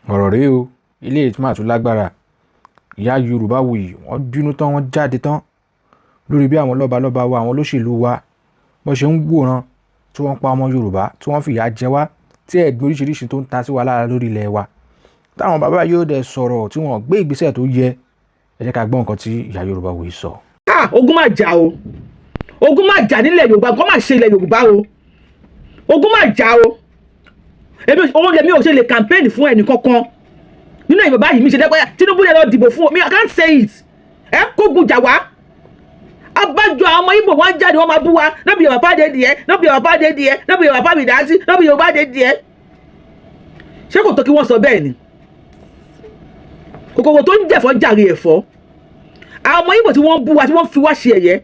ọ̀rọ̀ rèé o, ilé ìtumọ̀ tún lágbára. Ìyá Yorubawuyi wọ́n bínú tán, wọ́n jáde tán lórí bí àwọn lọ́balọ́ba wa, àwọn olóṣèlú wa bọ́n ṣe ń wòran tí wọ́n pa ọmọ Yorùbá, tí wọ́n fìyà jẹ wá, tí ẹ̀gbin oríṣiríṣi tó ń ta sí wa lára lórí ilẹ̀ wa. Táwọn bàbá yóò dẹ̀ sọ̀rọ̀ tí wọ́n gbé ìgbésẹ̀ tó yẹ. Ẹ jẹ́ ká gbọ́ nǹkan tí ìyá Yorubawuyi sọ. Ogun máa jà o, ogun máa jà nílẹ̀ Yorùbá, nǹkan máa ṣe ilẹ̀ Yorùbá o, ogun máa jà o. Òun lèmi ò ṣe lè campaign fún ẹnì kankan nínú ìbò báyìí. Mi ṣe dẹ́gbẹ́ Tinubu lè lọ dìbò fún mi, I can't say it. Kógun jà wá. Abájọ àwọn ọmọ Ìgbò wọn jáde wọn máa bú wa, no be your papa dey there, no be your papa dey there, no be your papa be that, no be your papa dey there. Ṣé kò tó kí wọ́n sọ bẹ́ẹ̀ ni? Kòkòrò tó ń jẹ̀fọ́ jàre ẹ̀fọ́. Àwọn ọmọ Ìgbò tí wọ́n bú wa, tí wọ́n fi wá ṣe ẹ̀yẹ.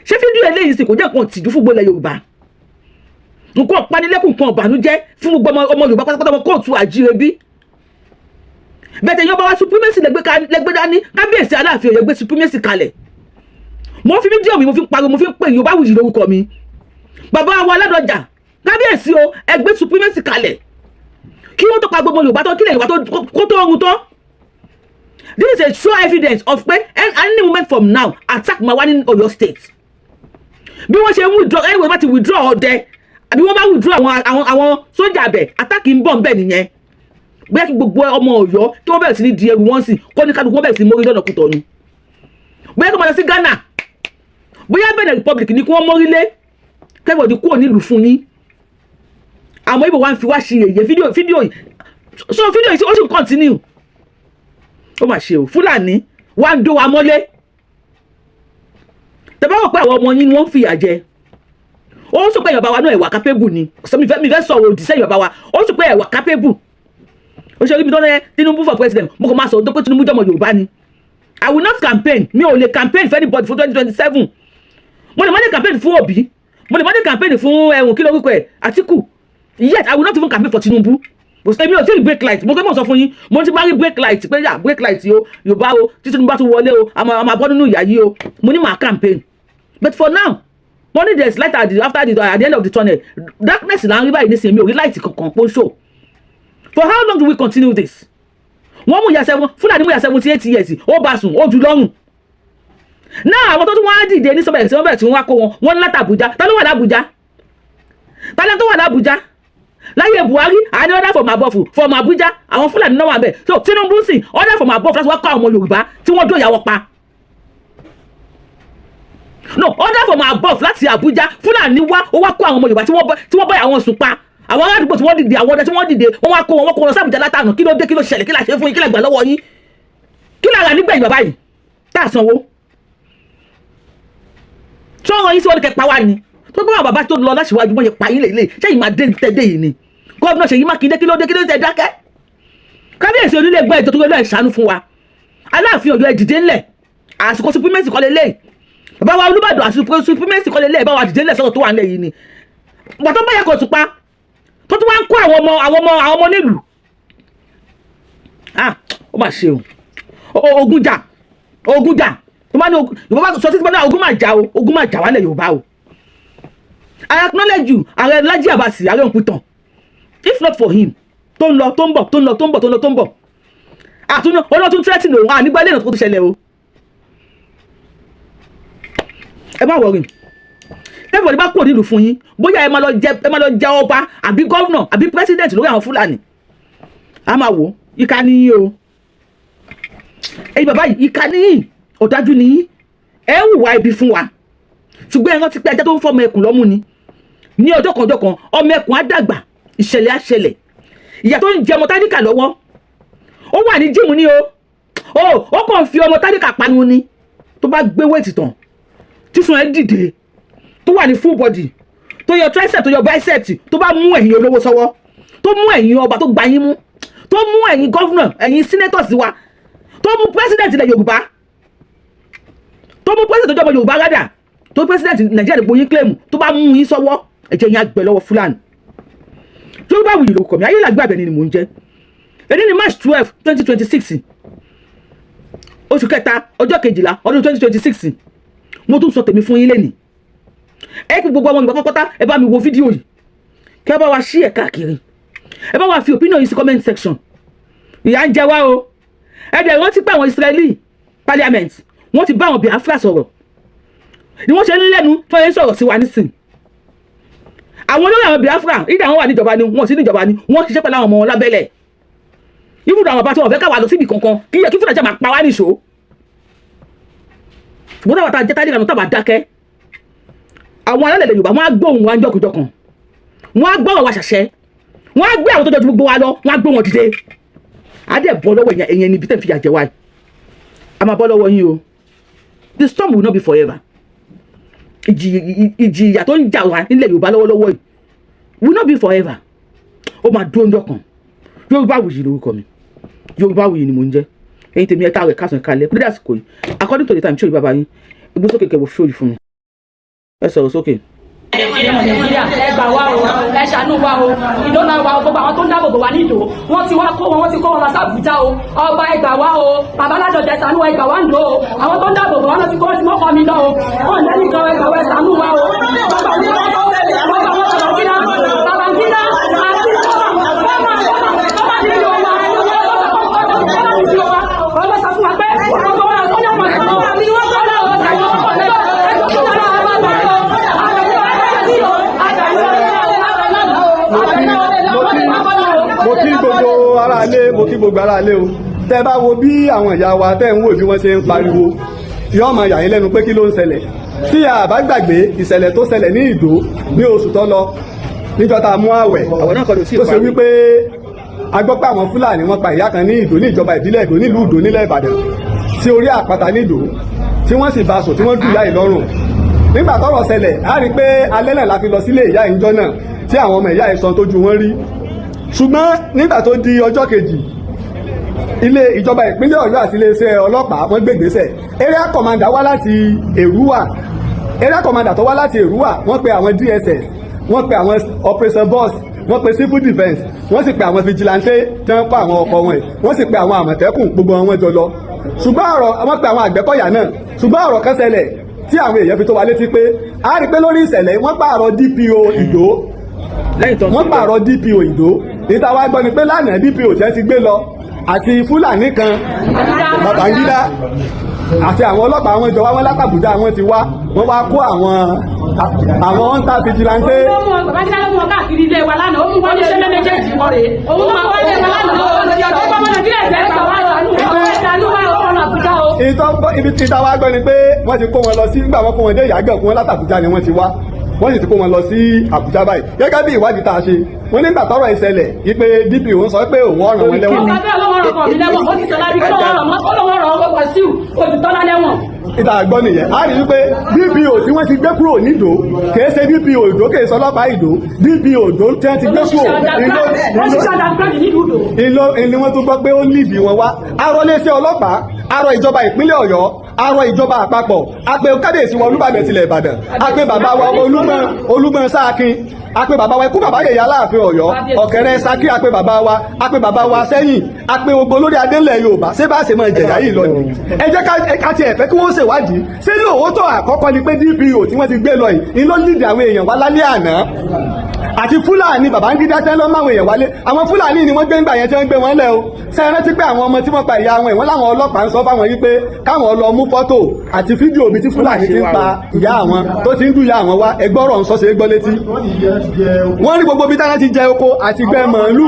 Ṣé fídíò eléyìí sì kò jẹ́ nǹkan tìjú fún gbogbo ilẹ̀ Yorùbá? Nǹkan panilẹ́kùn, nǹkan ìbànújẹ́ fún gbogbo ọmọ Yorùbá pátápátá, ọmọ kóòtù àjírebí. Bẹ́ẹ̀ yọba wa supremacy lẹ́gbẹ́ dání, kábíyèsí Aláàfin Ọ̀yọ́ gbé supremacy kalẹ̀. Mo fi fídíò mi, mo fi ń pariwo, mo fi ń pè Yorubawuyi lórúkọ mi. Bàbá wa Ládọjà, kábíyèsí o, ẹ gbé supremacy kalẹ̀. Kí wọ́n tó pa gbogbo Yorùbá tó kílẹ̀ Yorùbá kó tó ọrùn tán. This is a sure evidence of pé any moment from now attack máa wá ní Ọ̀yọ́ state. Bí wọ́n ṣe ń withdraw, anyway wọ́n ti withdraw ọdẹ, àbí wọ́n bá withdraw àwọn sójà abẹ, attack ń bọ̀ ń bẹ̀ nìyẹn. Bóyá kí gbogbo ọmọ Ọ̀yọ́ kí wọ́n bẹ̀rẹ̀ sí ní di ẹrù wọn sí, kó ní kálukú wọ́n bẹ̀rẹ̀ sí ní mórí lọ́nà Kútọ̀nù. Bóyá kí wọ́n lọ sí Ghana, bóyá Benin Republic ní kí wọ́n mórí lé, kẹ́kọ̀ọ́ ní kúrò nílùú fún yín. Àwọn Ìgbò wa ń fi wá ṣe èyẹ fídíò yìí, so fídíò yìí ó sì ń continue. Ó mà ṣe o, Fúlàní wá ń dó wa mọ́lé. Tẹ̀bá wọ̀ pé àwọn ọmọ yín ni wọ́n ń fìyà jẹ. Ó sọ pé Yorùbá wa náà ẹ̀wà capable ni. Mi fẹ́ sọ̀rọ̀ òdì sẹ́ Yorùbá wa. Ó sọ pé ẹ̀wà capable. Ó ṣe rí mi tó lẹ́yẹ Tinubu for president. Mo kò máa sọ pé Tinubu jọmọ Yorùbá ni. I will not campaign. Mi ò lè campaign for anybody for 2027. Mo lè má lè campaign fún Obi. Mo lè má lè campaign fún kí ló wípé ẹ̀ Atiku. Yet I will not even campaign for Tinubu. Èmi ò tí ì break light. Mo kẹ́ mọ̀ sọ fún yín. Mo ti máa rí break light pé yà break light o Yorùbá o tí Tinubu bá tún wọlé o àmọ́ bọ́ nínú ìyá yìí o. Mo ní màá campaign. But for now, money there is light at the end of the tunnel. Darkness là ń rí báyìí nísìnyí, mi ò rí light kankan pé ó show. For how long do we continue this? Wọ́n mú ìyá Fúlàní mú ìyá 78 years, ó bá sùn, ó jù lọ́rùn. Náà àwọn tó tún wá dìde ní sọ́bẹ̀rẹ̀ tí wọ́n bẹ̀rẹ̀ tí wọ́n wá kó wọn ní láti Àbújá. Ta ló wà l'Àbújá? Ta ló tó wà l'Àbújá? Láyé Buhari, àní order from above from Abuja, àwọn Fúlàní náà wà bẹ́ẹ̀. So Tinubu sì order from above láti wá kọ́ àwọn ọmọ Yorùbá tí wọ́n dó ìyàwó pa. No, order from above láti Abuja, Fúlàní wá ó wá kó àwọn ọmọ Yorùbá tí wọ́n bá àwọn sùn pa. Àwọn aládùúgbò tí wọ́n dìde, àwọn ọdẹ tí wọ́n dìde, wọ́n wá kó wọn lọ sí Àbújá látànà. Kí ló dé, kí ló ṣẹlẹ̀, kí la ṣe fún yín, kí la gbà lọ́wọ́ yín? Kí la rà nígbẹ̀yìn bàbá yìí? Tá a sanwó. Sọ́run yín sí wọ́n ní kẹ́ pa wá ni. Tó bá wà bàbá tó lọ láṣìwájú wọ́n yẹ pa yín lè ṣé yìí máa dé tẹ́dé yìí ni. Gómìnà Ṣèyí Mákindé kí ló dé tẹ́ dákẹ́? Kábíyèsí onílé gbọ́ ètò tó gbé lọ́ọ̀ ìṣàánú fún wa. Aláàfin Ọ̀yọ́ ẹ dìde ńlẹ̀. Àsìkò supremacy kọ́ lélẹ̀. Bàbá wa Olúbàdàn àsìkò supremacy kọ́ lélẹ̀. Bàbá wa dìde ńlẹ̀ sọ̀rọ̀ tó wà ńlẹ̀ yìí ni. Gbàtọ́ bá yẹ kó tùpá tó tún wá ń kó àwọn ọmọ nílùú. Ó mà ṣe o. Ogun jà. Tó bá ní Yorùbá sọ títí bá ní ogun máa jà o. Ogun máa jà wálẹ̀ Yorùbá o. I acknowledge you, Ààrẹ Lájí Àbàsì, Ààrẹ Òǹpìtàn. If not for him, tó ń lọ, tó ń bọ̀. Olóòtú tírẹ́tì lòun, nígbà ilé ìnà tó ṣẹlẹ̀ o. Ẹ má wọrí. Everybody bá kúrò nílùú fún yín, bóyá ẹ máa lọ jẹ ọba, àbí gọ́vnà, àbí president lórí àwọn Fúlàní. A máa wò, ìkà ni yín o. Ẹ̀yin bàbá yìí, ìkà ni yín, ọ̀dájú ni yín. Ẹ ń hùwà ibi fún wa. Ṣùgbọ́n ẹ rántí pé ajá tó ń fọ́ ọmọ ẹkùn lọ́mú ni. Ní ọjọ́ kan, ọmọ ẹkùn á dàgbà, ìṣẹ̀lẹ̀ á ṣẹlẹ̀. Ìyá tó ń jẹ ọmọ tálíkà lọ́wọ́, ó wà ní jíìmù ní o. Ó kàn fi ọmọ tálíkà panu ni. Tó bá gbé wéètì tán, tísun ẹ dìde, tó wà ní full body, tó yọ tricep, tó yọ bicep, tó bá mú ẹ̀yin olówó sọ́wọ́, tó mú ẹ̀yin ọba tó gba yín mú, tó mú ẹ̀yin gọ́fúnà, ẹ̀yin senators wa, tó mú president ilẹ̀ Yorùbá, tó mú president tó jọmọ Yorùbá rádà, tó president Nàìjíríà lè gbóyin claim, tó bá mú yín sọ́wọ́, ẹ̀jẹ̀ yín á gbẹ lọ́wọ́ Fúlàní. Yorubawuyi ló kọ̀ mí, ayé làgbé àbẹ̀ ni mò ń jẹ́. Èdè ni March 12, 2026. Oṣù kẹta, ọjọ́ kejìlá, ọdún 2026. Mo tún sọ tèmi fún yín lénìí. Ẹ kí gbogbo ọmọ Yorùbá pátápátá ẹ bá mi wo fídíò yìí. Kí ẹ bá wa share káàkiri. Ẹ bá wa fi opinion yín sí comment section. ìyà ń jẹ wá o ẹ̀dẹ̀ wọ́n ti pé àwọn Israeli parliament wọ́n ti bá àwọn Biafra sọ̀rọ̀ ni wọ́n ṣe ń lẹ́nu tó yẹ ń sọ̀rọ̀ sí wa nísìn àwọn olórí àwọn Biafra ìdá wọn wà níjọba ni wọn sí níjọba ni wọ́n ṣiṣẹ́ pẹ̀lú àwọn ọmọ wọn lábẹ́lẹ̀ ibùdó àwọn bá tí wọ́n fẹ́ káwà lọ síbi kankan kí yẹ kí fúnra jẹ́ máa pa wá nìṣó ṣùgbọ́n táwọn tá jẹ́ tálẹ̀ ìlànà táwọn dákẹ́ àwọn alálẹ̀ Yorùbá wọ́n á gbóhùn wa jọkùjọkùn wọ́n á gbọ́rọ̀ wa ṣàṣẹ wọ́n á gbé àwọn tó jọjú gbogbo wa lọ wọ́n á gbé wọn dìde adé bọ́ lọ́wọ́ ẹ̀yẹn níbi tẹ́ fi yà jẹ wá a máa bọ́ lọ́wọ́ yín o the storm will not be forever ìjìyà tó ń jà wá nílẹ̀ Yorùbá lọ́wọ́lọ́wọ́ yìí will not be forever ó máa dúró ńjọ́ kan Yorubawuyi lórúkọ mi Yorubawuyi ni mò ń jẹ́ ẹ̀yin tèmi ẹ̀ka rẹ̀ kásán kalẹ̀ kúrẹ́dà àsìkò yìí according to the time ṣé òyìn bàbá yín igbó sókè kẹwò ṣó yìí fún mi ẹ sọ̀rọ̀ sókè. Nàìjíríà ẹ gbà wá o ẹ ṣàánú wa o ìdóná wa o gbogbo àwọn tó ń dáàbò bò wá nídò wọ́n ti wá kó wọn ti kó wọn lọ sí Àbújá o ọba ẹ gbà wá o bàbá aládọ̀jẹ ṣàánú ẹ gbà wá ń lò ó àwọn tó ń dáàbò bò wá lọ sí kó wọn ti mọ́kọ́ mi lọ o wọn lẹ́yìn kan ẹ gbà wá ẹ ṣàánú wa o mo kí gbogbo ara lé o tẹ́ bá wo bí àwọn ìyá wa tẹ́ ń wò bí wọ́n ṣe ń pariwo yóò máa yà yín lẹ́nu pé kí ló ń ṣẹlẹ̀ tí a bá gbàgbé ìṣẹ̀lẹ̀ tó ṣẹlẹ̀ ní Ìdó ní oṣù tó lọ níjọ́ tá a mú àwẹ̀ tó ṣe wípé a gbọ́ pé àwọn Fúlàní wọ́n pa ìyá kan ní Ìdó ní ìjọba ìbílẹ̀ Ìdó nílùú Ìdó nílẹ̀ Ìbàdàn sí orí àpáta ní Ìdó tí wọ́n sì bá sùn tí wọ́n dùn ìyá yìí lọ́rùn nígbà tọ́rọ̀ ṣẹlẹ̀ a rí pé alẹ́ náà la fi lọ sílé ìyá ìjọ náà tí àwọn ọmọ ìyá ìsọ tójú wọn rí ṣùgbọ́n nígbà tó di ọjọ́ kejì ilé ìjọba ìpínlẹ̀ Ọ̀yọ́ àti iléeṣẹ́ ọlọ́pàá wọ́n gbégbésẹ̀ area commander wá láti Èrúwà area commander tó wá láti Èrúwà wọ́n pe àwọn DSS wọ́n pe àwọn operation boss wọ́n pe civil defence wọ́n sì pe àwọn vigilante tí wọ́n kọ́ àwọn ọkọ̀ wọn wọ́n sì pe àwọn àmọ̀tẹ́kùn gbogbo wọn jọ lọ ṣùgbọ́n wọ́n pe àwọn àgbẹ̀kọ̀yà náà ṣùgbọ́n ọ̀rọ̀ kan ṣẹlẹ̀ tí àwọn èèyàn fi tó wa létí pé a rí pé lórí ìṣẹ̀lẹ̀ wọ́n pààrọ̀ DPO Ìdó wọ́n pààrọ̀ DPO Ìdó níta wá gbọ́ ni pé lánàá DPO tí wọ́n ti gbé lọ àti Fúlàní kan Babangida àti àwọn ọlọ́pàá wọn jọ wá wọn látàbújá wọn ti wá wọ́n wá kó àwọn hunter vigilante. Babangida ló mú wọn káàkiri ilé wa lánàá ó mú wọn ní sẹ́lẹ̀ méjèèjì wọn rèé òun máa wá ilé wa lánàá ó bá wọn Nàìjíríà ìgbẹ́ gbà wá sànú wa ọ̀nà Àbújá o. ibi tí ta wá gbọ́ ni pé wọ́n ti kó wọn lọ sí nígbà wọn kó wọn dé ìyàgẹ̀ fún wọn látàbújá ni wọ́n ti wá wọ́n sì ti kó wọn lọ sí Àbújá báyìí gẹ́gẹ́ bí ìwádìí tá a ṣe wọ́n nígbà tọ́rọ̀ ìṣẹ̀lẹ̀ wípé DPO ń sọ pé òun ọ̀ràn wọn lẹ́wọ̀n. ọ̀gá bẹ́ẹ̀ ọlọ́wọ́ ọkọ̀ mi lẹ́wọ̀n ó ti sọ lábí ọlọ́wọ́ ọkọ̀ Wàsíù Òdùtọ́lá lẹ́wọ̀n. ìta àgbọ́ nìyẹn a rí wípé DPO tí wọ́n ti gbé kúrò nídò kìí ṣe DPO Ìdó kìí ṣe ọlọ́pàá Ìdó DPO Ìdó tí wọ́n ti gbé kúrò ìlú wọn tó gbọ́ pé ó líìdì wọn wá arọ iléeṣẹ́ ọlọ́pàá arọ ìjọba ìpínlẹ̀ Ọ̀yọ́ arọ ìjọba àpapọ̀ apẹ kábíyèsí wọn Olúbàdàn tilẹ̀ Ìbàdàn apẹ bàbá wa Olúgbọ́n Sáàkín apẹ bàbá wa ikú bàbá yèyé Aláàfin Ọ̀yọ́ Ọ̀kẹ́rẹ́ Ṣakí apẹ bàbá wa Sẹ́yìn apẹ gbogbo lórí adélẹ̀ Yorùbá ṣé bá ṣe máa jẹ̀yà yìí lọ ni ẹ jẹ́ ká tiẹ̀ fẹ́ kí wọ́n ṣèwádìí ṣé lóòótọ́ àkọ́kọ́ ni pé DPO tí wọ́n ti gbé lọ yìí ló lídìí àwọn èèyàn wá lálẹ́ àná àti Fúlàní Babangida tẹ́ lọ́ máwọn èèyàn wálé àwọn Fúlàní ni wọ́n gbé ńgbà yẹn tí wọ́n gbé wọn lẹ̀ o ṣe é rántí pé àwọn ọmọ tí wọ́n pa ìyá wọn ìwọ́n láwọn ọlọ́pàá ń sọ fáwọn yìí pé káwọn lọ mú fọ́tò àti fídíò bí tí Fúlàní ti ń pa ìyá àwọn tó ti ń dùn ìyá àwọn wá ẹgbọ́rọ̀ ń sọ́sẹ̀ gbọ́ létí wọ́n rí gbogbo bí táwọn ti jẹ oko àti gbẹ màálù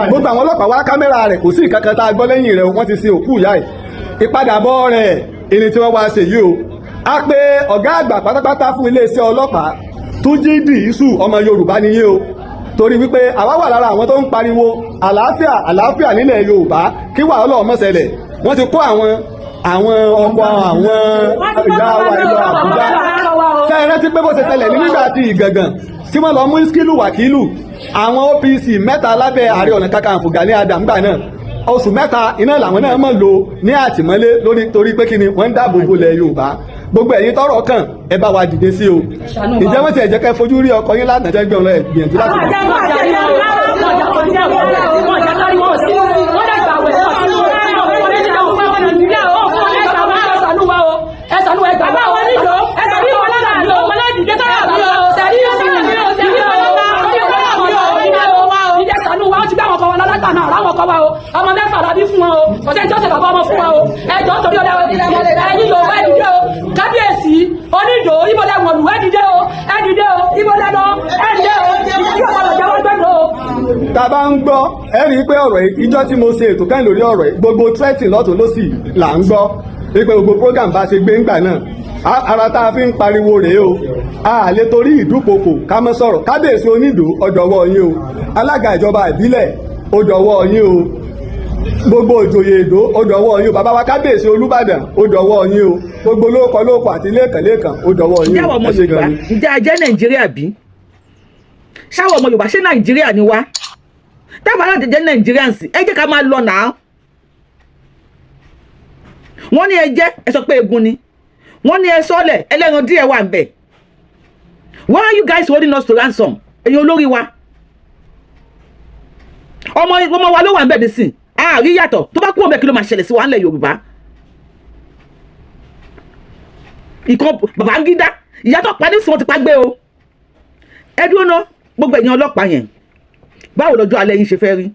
gbogbo àwọn ọlọ́pàá wá kámẹ́rà rẹ̀ kò sí ìkankan tá a gbọ́ lẹ́yìn rẹ̀ wọ́n ti sin òkú ìyá ẹ̀ ìpadàbọ̀ rẹ̀ ẹni tí wọ́n wá ṣe yìí o a pé ọ̀gá àgbà pátápátá fún iléeṣẹ́ ọlọ́pàá Túnjí Dìísù ọmọ Yorùbá niyé o torí wípé àwa wà lára àwọn tó ń pariwo àlàáfíà nílẹ̀ Yorùbá kí wàhálà ọmọ ṣẹlẹ̀ wọ́n ti kó àwọn ọkọ̀ àwọn ìyá wa ìlú Àbújá ṣe é rántí pé bó ṣe ṣẹlẹ̀ nígbà tí Ìgàngàn tí wọ́n lọ mú Ìskílù Wàkílù àwọn OPC mẹ́ta lábẹ́ Ààrẹ Ọ̀nà Kakanfò Gani Adams gbà náà oṣù mẹ́ta iná làwọn náà mọ̀ lò ní àtìmọ́lé lórí torí pé kíni wọ́n ń dáàbò bo ilẹ̀ Yorùbá gbogbo ẹ̀yin tọ́rọ̀ kàn ẹ bá wa dìde sí o ǹjẹ́ wọ́n ti ẹ̀jẹ̀ kẹ́ fojú rí ọkọ yín látàn jẹ́ gbẹ̀rún ẹ̀ gbìyànjú láti ọmọ mẹ́fà la bí fún wọn o ọ̀sẹ̀ tí ó ṣe bàbá ọmọ fún wọn o ẹjọ́ torí ọ̀dà ẹ̀yin Yorùbá ẹ dìde o kábíyèsí onídò ibodè wọ̀lú ẹ dìde o ibodè lọ ẹ dìde o ìjọba lọ jẹ́wọ́ gbẹ́dọ̀ o. tá a bá ń gbọ́ ẹ rí i pé ọ̀rọ̀ yìí ìjọ tí mo ṣe ètò kẹ́hìn lórí ọ̀rọ̀ yìí gbogbo tírẹ́tì lọ́tún lọ́sì là ń gbọ́ pé gbogbo program bá ṣe gbé ńgbà náà ara tá a fi ń pariwo rèé o a lè torí ìdúkokò ká mọ́ sọ̀rọ̀ kábíyèsí onídò ọjọ́wọ́ yín o alága ìjọba ìbílẹ̀ ọjọ́wọ́ yín o gbogbo òjòyè èdò ọjọ́wọ́ yín o bàbá wa kábíyèsí olúbàdàn ọjọ́wọ́ yín o gbogbo lóòkọ àti lẹ́ẹ̀kan ọjọ́wọ́ yín o. ǹjẹ́ a jẹ́ Nàìjíríà bí ṣáwọ̀ ọmọ Yorùbá ṣé Nàìjíríà ni wá tábà láti jẹ́ Nàìjíríà sí ẹ jẹ́ ká máa lọ náà wọ́n ní ẹ jẹ́ ẹ sọ pé egun ni wọ́n ní ẹ sọ́lẹ̀ ẹlẹ́ran díẹ̀ wà ń bẹ̀. Why are you guys holding us to ransom? Ẹ̀yin olórí wa ọmọ wa ló wà ń bẹ̀ nísìn àárí yàtọ̀ tó bá kú ọmọ kí ló máa ṣẹlẹ̀ sí wa ńlẹ̀ Yorùbá. ìkan Babangida ìyàtọ̀ pa nísìn wọn ti pa gbé o. ẹ dúró ná gbogbo ẹ̀yin ọlọ́pàá yẹn báwo lọ́jọ́ alẹ́ yín ṣe fẹ́ rí?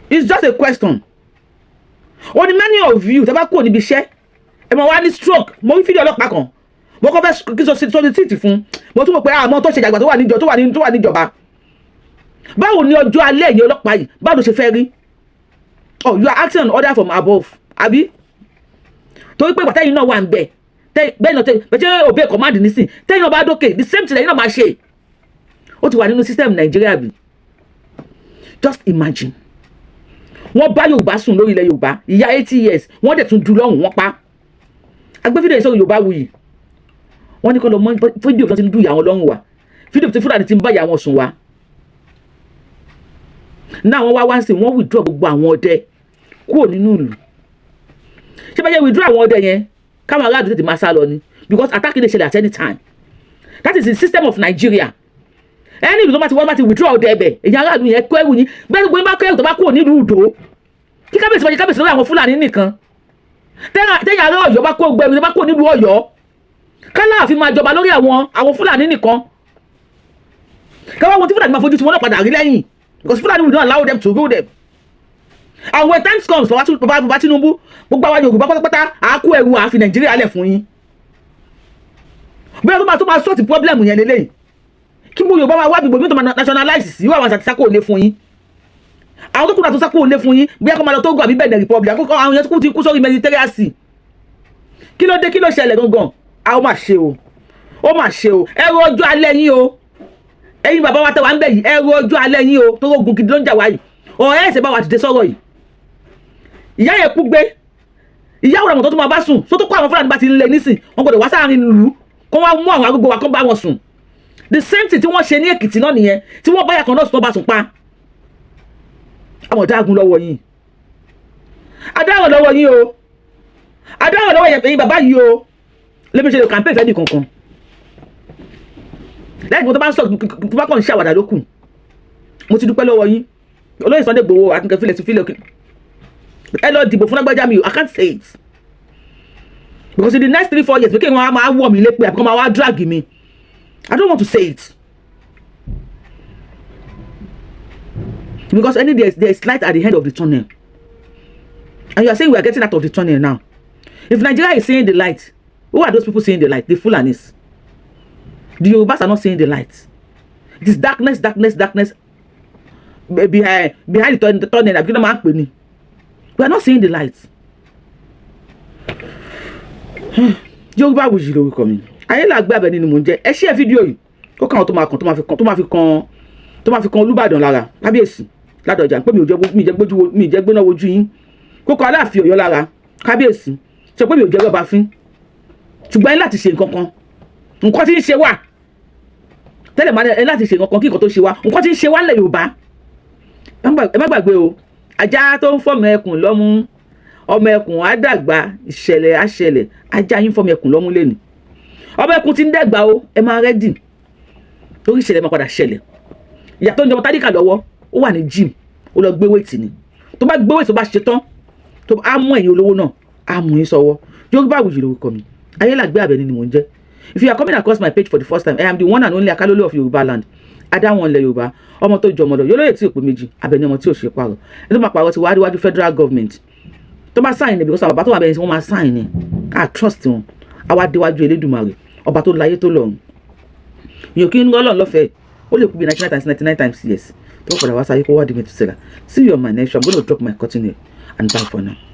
It's just a question. Only many of you tẹ́ bá kúrò níbi iṣẹ́ ẹ máa wá ní stroke. Mo rí fídíò ọlọ́pàá kan mo kọ́ fẹ́ kí sọ́ni títì fún mo tún mọ̀ pé àmọ́ tó ṣe jàgbà tó wà níjọba. Báwo ni ọjọ́ alẹ́ yìí ọlọ́pàá yìí báwo ló ṣe fẹ́ rí? Oh, you are acting on order from above àbí? Torí pé bàtẹ́yìn náà wà ń bẹ̀ bẹ́ẹ̀ náà bẹ́ẹ̀ obey command nísìn tẹ́yìn náà bá dókè the same thing lẹ́yìn náà máa ṣe. Ó ti wà nínú system Nàìjíríà bí. Just imagine. Wọ́n bá Yorùbá sùn lórí ilẹ̀ Yorùbá ìyá 80 years wọ́n dẹ̀ tún dúró ọ̀hún wọ́n pa. Agbé fídíò ìṣòro Yorubawuyi wọ́n ní kó lọ mọ fídíò tó ti ń dùn ìyá wọn lọ́rùn wa fídíò tí Fúlàní ti ń bá ìyá wọn sùn wa. Náà wọ́n wá sí wọ́n withdraw gbogbo àwọn ọdẹ kúrò nínú ìlú. Ṣé bá yẹ withdraw àwọn ọdẹ yẹn káwọn aráàlú tètè máa sá lọ ni because attack lè ṣẹlẹ̀ at any time. That is the system of Nigeria. Ẹni ìlú tó bá ti withdraw ọdẹ ẹbẹ̀ èyàn aráàlú yẹn kọ́ ẹrù yín bẹ́ẹ̀ gbogbo yín bá kọ́ ẹrù tó bá kúrò nílùú Ìdó kí kábíyèsí bá jẹ kábíyèsí lórí àwọn Fúlàní nìkan tẹ́yìn ará Ọ̀yọ́ bá kó gbẹrù tó bá kúrò nílùú Ọ̀yọ́ kálá máa jọba lórí àwọn Fúlàní nìkan káwá wọn tí Fúlàní máa fojú tí wọn náà padà rí lẹ́yìn because Fúlàní will not allow them to rule them. And when time comes bàbá Tinubu gbogbo àwọn Yorùbá pátápátá àákú ẹrù àfi Nàìjíríà lẹ̀ fún yín bẹ́ẹ̀ tó máa sọ́ọ̀tì problem yẹn lélẹ́yìn kí mo Yorùbá máa wá gbogbo mi tó máa nationalize sí wà wọn àti sákò lé fún yín àwọn tó kúrò àti sákò lé fún yín bí ẹkọ máa lọ Togo àbí Benin Republic àkókò àwọn yẹn tó ti kú sórí Mediterranean Sea kí ló dé kí ló ṣẹlẹ̀ gangan ó mà ṣe o ẹrù ọjọ́ alẹ́ yín o ẹ̀yin bàbá wa tẹ́ wà ń bẹ̀ yìí ẹrù ọjọ́ alẹ́ yín o tó rógun gidi ló ń jà wá yìí ọ̀rẹ́ ẹ̀sẹ̀ bá wà dìde sọ̀rọ̀ yìí ìyá yẹn kú gbé ìyá òràmọ̀ tó tún máa bá sùn tó kọ́ àwọn Fúlàní bá ti ń lé nísìn wọn gbọdọ̀ wá sáàrin ìlú kó wá mú àwọn arúgbó wa kó bá wọn sùn the same thing tí wọ́n ṣe ní Èkìtì náà nìyẹn tí wọ́n báyà kan náà sùn bá sùn pa àwọn ọ̀dágun lọ́wọ́ yín adáhùn lọ́wọ́ yín o adáhùn lọ́wọ́ yẹn bàbá yìí o lẹ́mi ṣe lè campaign fẹ́ nìkan kan lẹ́yìn tó bá ń sọ tó bá kàn ń ṣàwàdà lókù mo ti dúpẹ́ lọ́wọ́ yín olóyè Sunday Igboho akínkẹ́ fílẹ̀ ẹ lọ dìbò fún lágbájá mi o I can't say it because in the next 3-4 years pé kí wọ́n máa wọ̀ mí lépè àbí kí wọ́n máa wá drag mi I don't want to say it because there is light at the end of the tunnel and you are saying we are getting out of the tunnel now. If Nigeria is seeing the light, who are those people seeing the light? The Fulanis. The Yorubas are not seeing the light. It is darkness behind the tunnel. We are not seeing the light. Yorubawuyi lórúkọ mi. Ayélàgbé Àbẹ̀ní ni mò ń jẹ́. Ẹ share fídíò yìí. Kó káwọn tó máa fi kan Olúbàdàn lára. Kábíyèsí Ládọjà pé mi jẹ́ gbóná wojú yín. Kó kọ Aláàfin Ọ̀yọ́ lára. Kábíyèsí sọ pé mi ò jẹ́ rọ́bà fín. Ṣùgbọ́n ẹ láti ṣe nǹkan tí ń ṣe wà. Tẹ́lẹ̀ máa ẹ láti ṣe nǹkan kí nǹkan tó ṣe wá. Nǹkan tí ń ṣe wá lẹ̀ Yorùbá. Ẹ má gbàgbé o. Ajá tó ń fọ́mọ ẹkùn lọ́mú. Ọmọ ẹkùn á dàgbà ìṣẹ̀lẹ̀ á ṣẹlẹ̀. Ajá yín fọ́mọ ẹkùn lọ́mú lẹ́nu. Ọmọ ẹkùn ti ń dàgbà o. Ẹ máa rẹ́dì. Torí ìṣẹ̀lẹ̀ máa padà ṣẹlẹ̀. Ìyá tó ń jọmọ tádìkà lọ́wọ́ ó wà ní gym ó lọ gbé wéètì ni tó bá gbé wéètì tó bá ṣe tán tó á mú ẹ̀yin olówó náà á mú yín sọ́wọ́ Yorubawuyi lórúkọ mi Ayélàgbé Àbẹ̀ní ni mò ń jẹ́. If you are coming across my page for the first time, I am the one and only Akalolo of Yoruba land. adáwọn ilẹ̀ Yorùbá ọmọ tó jọ ọmọdọ̀ yóò lóye tí ò pé méjì abẹni ọmọ tí ò ṣe pààrọ̀ ẹni tó máa pààrọ̀ ti wá níwájú federal government tó máa sáìn ní because àwọn bàbá tó wà bẹ́ẹ̀ sí wọ́n máa sáìn ní ká trust wọn àwa déwájú Elédùmarè ọba tó láyé tó lọ́run yóò kí ń rọ́ lọ́n lọ́fẹ̀ẹ́ ó lè kú bí 99 times yes tó padà wá sáyé kó wá di mẹ́tò sẹ́la see you on my next show I'm gonna drop my cotton here and bye for now.